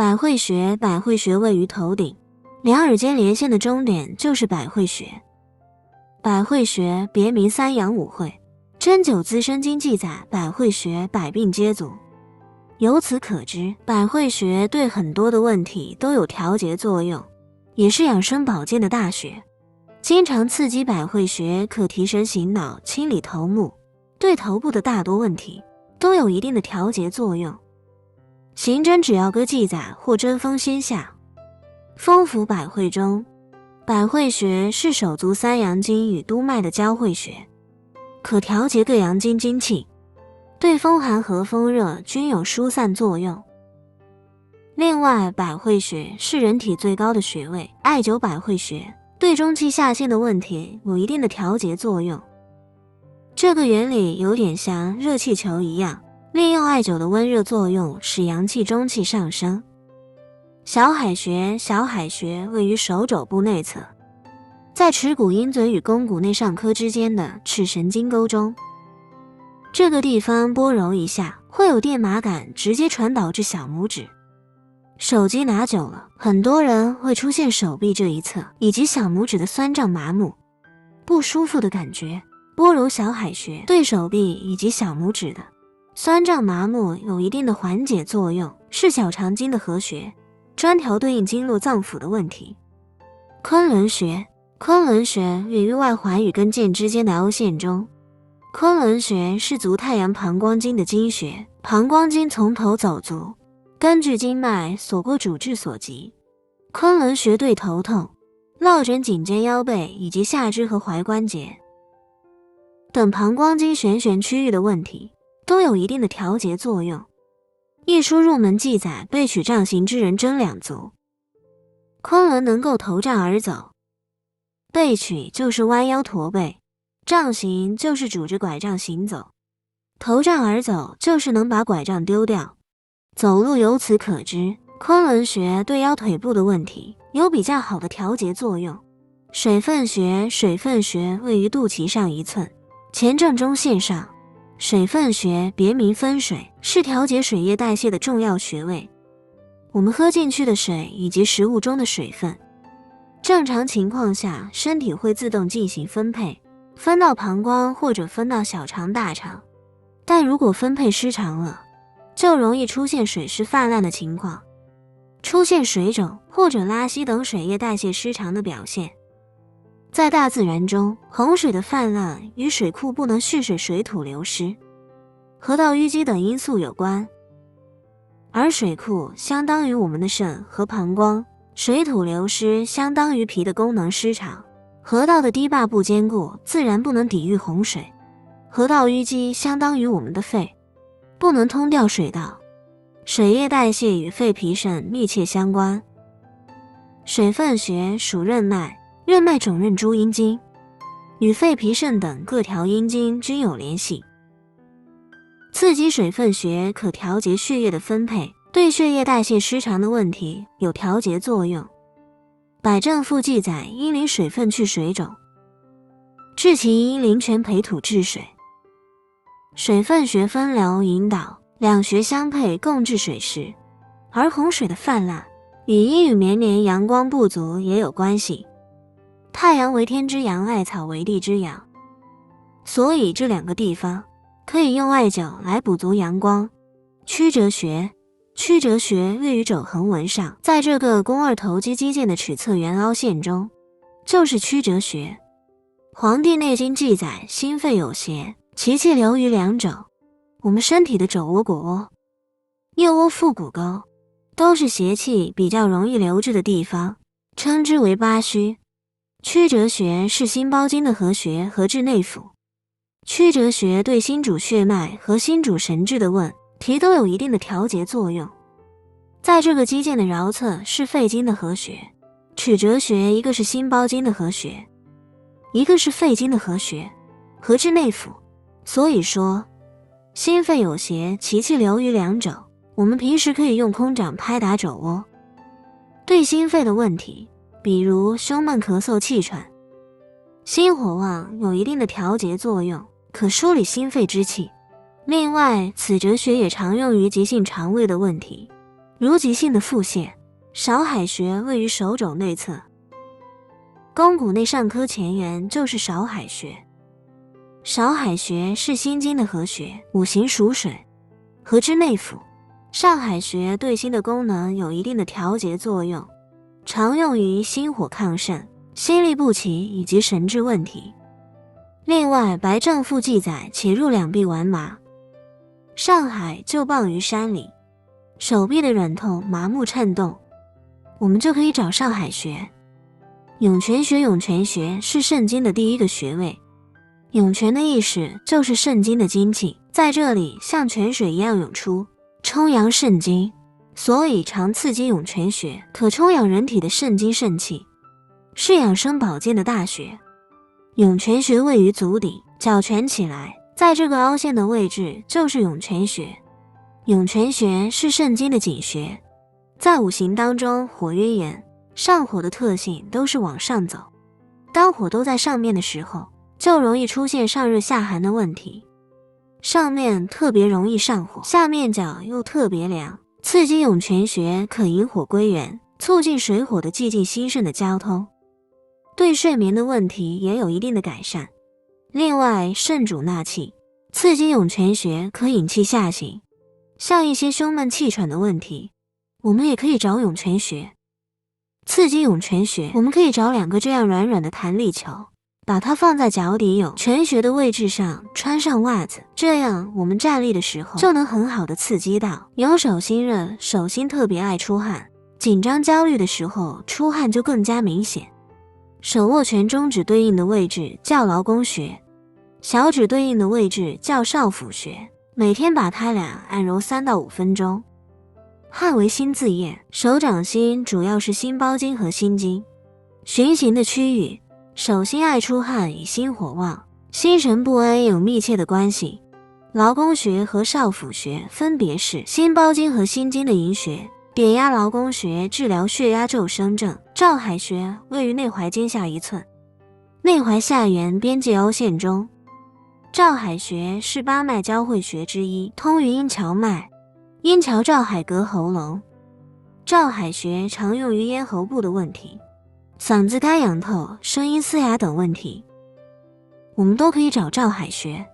百会穴，百会穴位于头顶，两耳间连线的终点就是百会穴。百会穴别名三阳五会，针灸资生经记载，百会穴百病皆足。由此可知，百会穴对很多的问题都有调节作用，也是养生保健的大穴。经常刺激百会穴，可提神醒脑、清理头目，对头部的大多问题都有一定的调节作用。刑侦指药歌记载，或针锋先下。风府百会中，百会穴是手足三阳经与督脉的交汇穴，可调节各阳经精气，对风寒和风热均有疏散作用。另外，百会穴是人体最高的穴位，艾灸百会穴对中气下陷的问题有一定的调节作用。这个原理有点像热气球一样，利用艾灸的温热作用，使阳气中气上升。小海穴，小海穴位于手肘部内侧，在尺骨鹰嘴与肱骨内上髁之间的尺神经沟中。这个地方拨揉一下，会有电麻感直接传导至小拇指。手机拿久了，很多人会出现手臂这一侧以及小拇指的酸胀麻木、不舒服的感觉。拨揉小海穴对手臂以及小拇指的酸胀麻木有一定的缓解作用，是小肠经的合穴，专调对应经络脏腑的问题。昆仑穴，昆仑穴位于外踝与跟腱之间的凹陷中。昆仑穴是足太阳膀胱经的经穴，膀胱经从头走足，根据经脉所过主治所及。昆仑穴对头痛、落枕、颈肩腰背以及下肢和踝关节等膀胱经旋区域的问题都有一定的调节作用。一书入门记载，背曲杖行之人真两足。昆仑能够头杖而走，背曲就是弯腰驼背，杖行就是拄着拐杖行走，头杖而走就是能把拐杖丢掉。走路由此可知，昆仑穴对腰腿部的问题有比较好的调节作用。水分穴，水分穴位于肚脐上1寸，前正中线上。水分穴别名分水，是调节水液代谢的重要穴位。我们喝进去的水以及食物中的水分，正常情况下身体会自动进行分配，分到膀胱或者分到小肠、大肠。但如果分配失常了，就容易出现水湿泛滥的情况，出现水肿或者拉稀等水液代谢失常的表现。在大自然中，洪水的泛滥与水库不能蓄水、水土流失、河道淤积等因素有关。而水库相当于我们的肾和膀胱，水土流失相当于脾的功能失常，河道的堤坝不坚固，自然不能抵御洪水。河道淤积相当于我们的肺，不能通调水道。水液代谢与肺脾肾密切相关。水分穴属任脉，任脉总任诸阴经，与肺脾肾等各条阴经均有联系。刺激水分穴可调节血液的分配，对血液代谢失常的问题有调节作用。百正赋记载，阴陵水分去水肿，治其阴陵泉培土治水。水分穴分流引导，两穴相配共治水湿。而洪水的泛滥与阴雨绵连、阳光不足也有关系。太阳为天之阳，艾草为地之阳，所以这两个地方可以用艾灸来补足阳光。曲折穴，曲折穴位于肘横纹上，在这个肱二头肌肌腱的尺侧缘凹陷中，就是曲折穴。黄帝内经记载，心肺有邪，其气流于两肘。我们身体的肘窝、腘窝、腋窝、腹股沟都是邪气比较容易流至的地方，称之为八虚。曲折穴是心包经的合穴和治内府。曲折穴对心主血脉和心主神志的问题都有一定的调节作用。在这个肌腱的桡侧是肺经的合穴，曲折穴一个是心包经的合穴，一个是肺经的合穴，合治内府。所以说心肺有邪，其气流于两肘。我们平时可以用空掌拍打肘窝，对心肺的问题，比如胸闷、咳嗽、气喘、心火旺，有一定的调节作用，可梳理心肺之气。另外，此折穴也常用于急性肠胃的问题，如急性的腹泻。少海穴位于手肘内侧，肱骨内上髁前缘就是少海穴。少海穴是心经的合穴，五行属水，合之内府。上海穴对心的功能有一定的调节作用，常用于心火亢盛、心律不齐以及神志问题。另外，白正赋记载且入两臂顽麻。上海就傍于山里，手臂的软痛、麻木、颤动，我们就可以找上海穴。涌泉穴，涌泉穴是肾经的第一个穴位。涌泉的意思就是肾经的精气在这里像泉水一样涌出，充阳肾经，所以常刺激涌泉穴，可充养人体的肾精肾气，是养生保健的大穴。涌泉穴位于足底，脚蜷起来，在这个凹陷的位置就是涌泉穴。涌泉穴是肾经的井穴，在五行当中，火曰炎，上火的特性都是往上走。当火都在上面的时候，就容易出现上热下寒的问题。上面特别容易上火，下面脚又特别凉。刺激涌泉穴可引火归元，促进水火的寂静心肾的交通，对睡眠的问题也有一定的改善。另外，肾主纳气，刺激涌泉穴可引气下行，像一些胸闷气喘的问题，我们也可以找涌泉穴。刺激涌泉穴，我们可以找2个这样软软的弹力球，把它放在脚底涌泉穴的位置上，穿上袜子，这样我们站立的时候就能很好的刺激到。有手心热，手心特别爱出汗，紧张焦虑的时候出汗就更加明显。手握拳中指对应的位置叫劳宫穴，小指对应的位置叫少府穴，每天把它俩按揉3到5分钟。汗为心自厌，手掌心主要是心包经和心经循行的区域，手心爱出汗与心火旺，心神不安有密切的关系。劳宫穴和少府穴分别是心包经和心经的营穴，点压劳宫穴治疗血压骤升症。照海穴位于内踝尖下1寸，内踝下缘边界凹陷中。照海穴是8脉交汇穴之一，通于阴跷脉，阴跷照海隔喉咙。照海穴常用于咽喉部的问题，嗓子干痒透、声音嘶哑等问题，我们都可以找照海穴。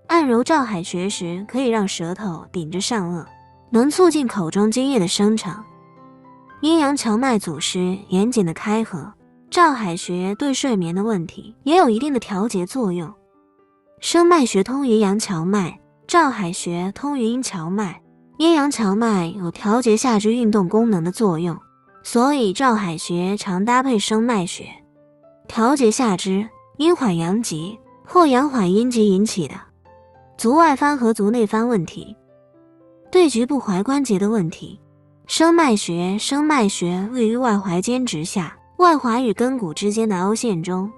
按揉照海穴时，可以让舌头顶着上颚，能促进口中津液的生成，阴阳荞脉阻失，严谨的开合。照海穴对睡眠的问题也有一定的调节作用。生脉穴通于阳荞脉，照海穴通于阴荞脉。阴阳荞脉有调节下肢运动功能的作用，所以照海穴常搭配生脉穴，调节下肢阴缓阳急或阳缓阴急引起的足外翻和足内翻问题，对局部踝关节的问题。生脉穴位于外踝尖直下，外踝与跟骨之间的凹陷中。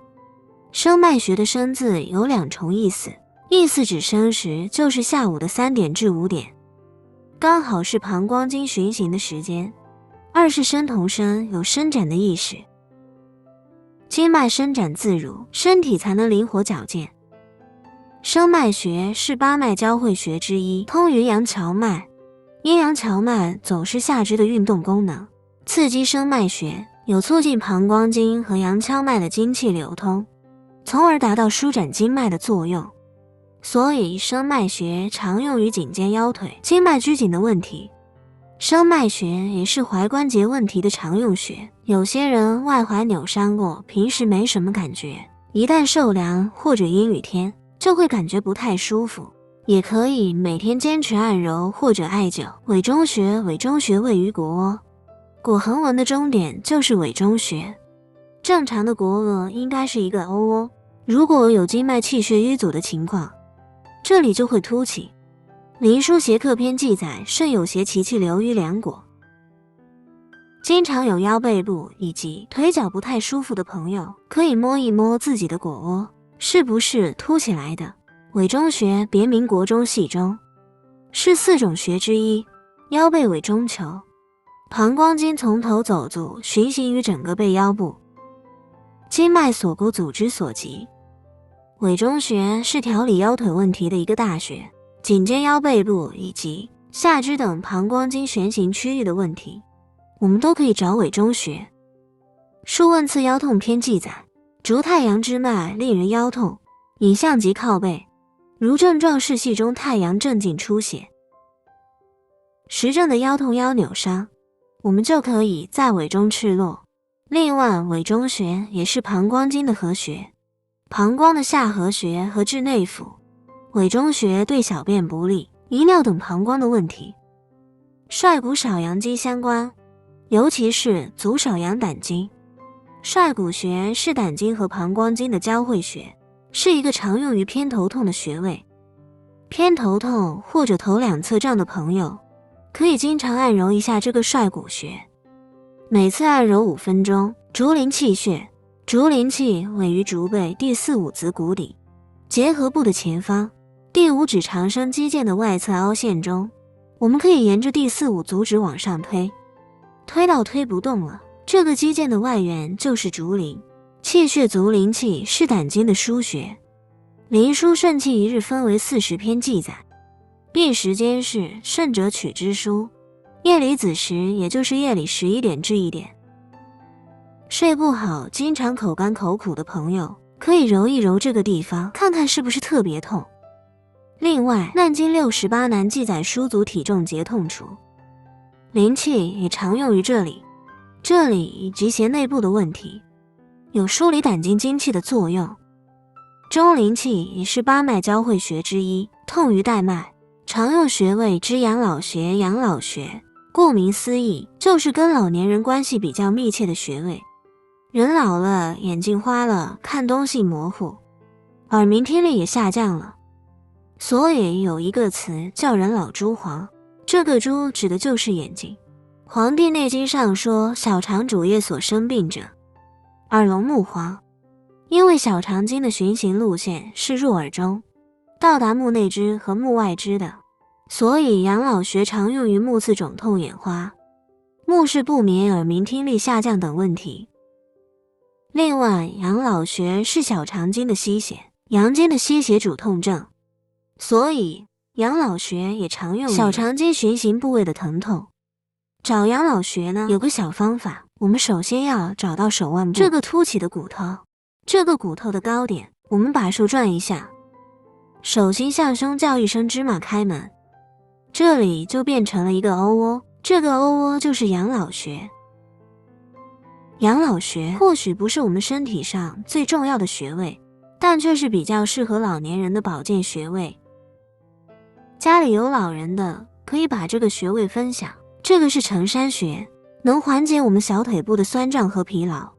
生脉穴的生字有2重意思，意思指生时就是下午的3点至5点，刚好是膀胱经循行的时间。2是生同生，有伸展的意识，经脉伸展自如，身体才能灵活矫健。生脉穴是8脉交汇穴之一，通于阳荞脉。阴阳荞脉总是下肢的运动功能，刺激生脉穴有促进膀胱经和阳荞脉的精气流通，从而达到舒展经脉的作用。所以生脉穴常用于颈肩腰腿经脉拘紧的问题。生脉穴也是踝关节问题的常用穴，有些人外踝扭伤过，平时没什么感觉，一旦受凉或者阴雨天就会感觉不太舒服，也可以每天坚持按揉或者艾灸。委中穴位于腘窝，腘横纹的中点就是委中穴。正常的腘额应该是一个 O 窝，如果有经脉气血瘀阻的情况，这里就会凸起。灵枢邪客篇记载，肾有邪其气流于两腘。经常有腰背部以及腿脚不太舒服的朋友，可以摸一摸自己的腘窝，是不是凸起来的。委中穴别名腘中隙中，是4种穴之一，腰背委中求。膀胱经从头走足，循行于整个背腰部，经脉锁骨组织所及。委中穴是调理腰腿问题的一个大穴，颈肩腰背部以及下肢等膀胱经旋行区域的问题，我们都可以找委中穴。《数问次腰痛篇》记载，足太阳之脉令人腰痛，引项及靠背，如症状是系中太阳正径出血。实证的腰痛腰扭伤，我们就可以在委中赤络。另外，委中穴也是膀胱经的合穴，膀胱的下合穴和至内府。委中穴对小便不利、遗尿等膀胱的问题。率谷少阳经相关，尤其是足少阳胆经。率谷穴是胆经和膀胱经的交汇穴，是一个常用于偏头痛的穴位。偏头痛或者头两侧胀的朋友，可以经常按揉一下这个率谷穴，每次按揉5分钟。足临气穴，足临气位于足背第4、5子骨底，结合部的前方，第5指长生肌腱的外侧凹陷中。我们可以沿着第4、5足趾往上推，推到推不动了，这个肌腱的外缘就是足临。气血足临气是胆经的腧穴。灵枢肾气一日分为40篇记载，并时间是肾者取之书，夜里子时，也就是夜里11点至1点。睡不好，经常口干口苦的朋友，可以揉一揉这个地方，看看是不是特别痛。另外，难经68难记载疏足体重结痛处，灵气也常用于这里。这里及胁内部的问题，有梳理胆经精气的作用。中陵气也是8脉交汇穴之一，痛于带脉，常用穴位之养老穴。养老穴顾名思义，就是跟老年人关系比较密切的穴位。人老了，眼睛花了，看东西模糊，耳鸣听力也下降了，所以有一个词叫人老珠黄，这个珠指的就是眼睛。《黄帝内经》上说，小肠主业所生病者，耳聋目黄。因为小肠经的循行路线是入耳中，到达目内支和目外支的，所以养老穴常用于目刺肿痛、眼花、目视不明、耳鸣听力下降等问题。另外，养老穴是小肠经的吸血，阳经的吸血主痛症，所以养老穴也常用于小肠经循行部位的疼痛。找养老穴呢，有个小方法，我们首先要找到手腕部这个凸起的骨头，这个骨头的高点，我们把手转一下，手心向胸叫一声芝麻开门，这里就变成了一个 O 窝，这个 O 窝就是养老穴。养老穴或许不是我们身体上最重要的穴位，但却是比较适合老年人的保健穴位。家里有老人的，可以把这个穴位分享。这个是承山穴，能缓解我们小腿部的酸胀和疲劳。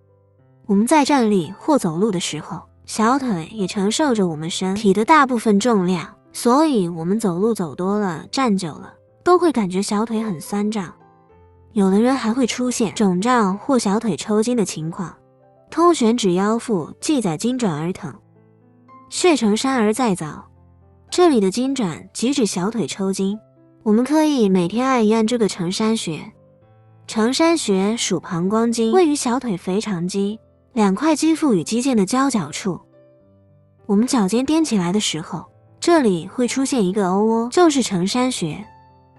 我们在站立或走路的时候，小腿也承受着我们身体的大部分重量，所以我们走路走多了，站久了，都会感觉小腿很酸胀。有的人还会出现肿胀或小腿抽筋的情况。通玄指腰腹记载经转而疼，血承山而在早，这里的经转即指小腿抽筋。我们可以每天按一按这个承山穴。承山穴属膀胱经，位于小腿腓肠肌2块肌腹与肌腱的交角处。我们脚尖踮起来的时候，这里会出现一个 O 窝，就是承山穴。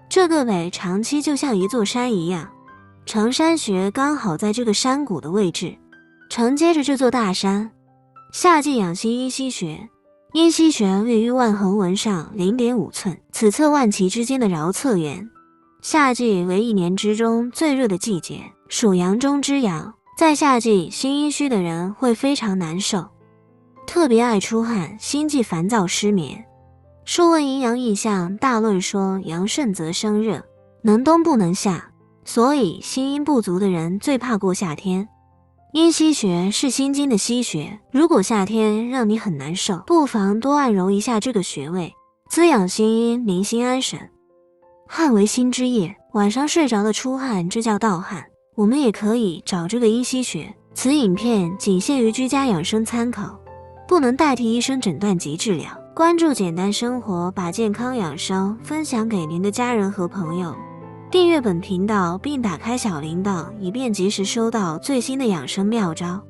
这个尾长期就像一座山一样，承山穴刚好在这个山谷的位置，承接着这座大山。下继养心阴溪穴，阴溪穴位于腕横纹上 0.5 寸，此侧腕脐之间的桡侧缘。夏季为1年之中最热的季节，属阳中之阳，在夏季心阴虚的人会非常难受，特别爱出汗，心悸烦躁失眠。数问阴阳异象大论说，阳盛则生热，能冬不能夏，所以心阴不足的人最怕过夏天。阴溪穴是心经的溪穴，如果夏天让你很难受，不妨多按揉一下这个穴位，滋养心阴，宁心安神。汗为心之液，晚上睡着了出汗，这叫盗汗。我们也可以找这个阴溪穴。此影片仅限于居家养生参考，不能代替医生诊断及治疗。关注简单生活，把健康养生分享给您的家人和朋友。订阅本频道并打开小铃铛，以便及时收到最新的养生妙招。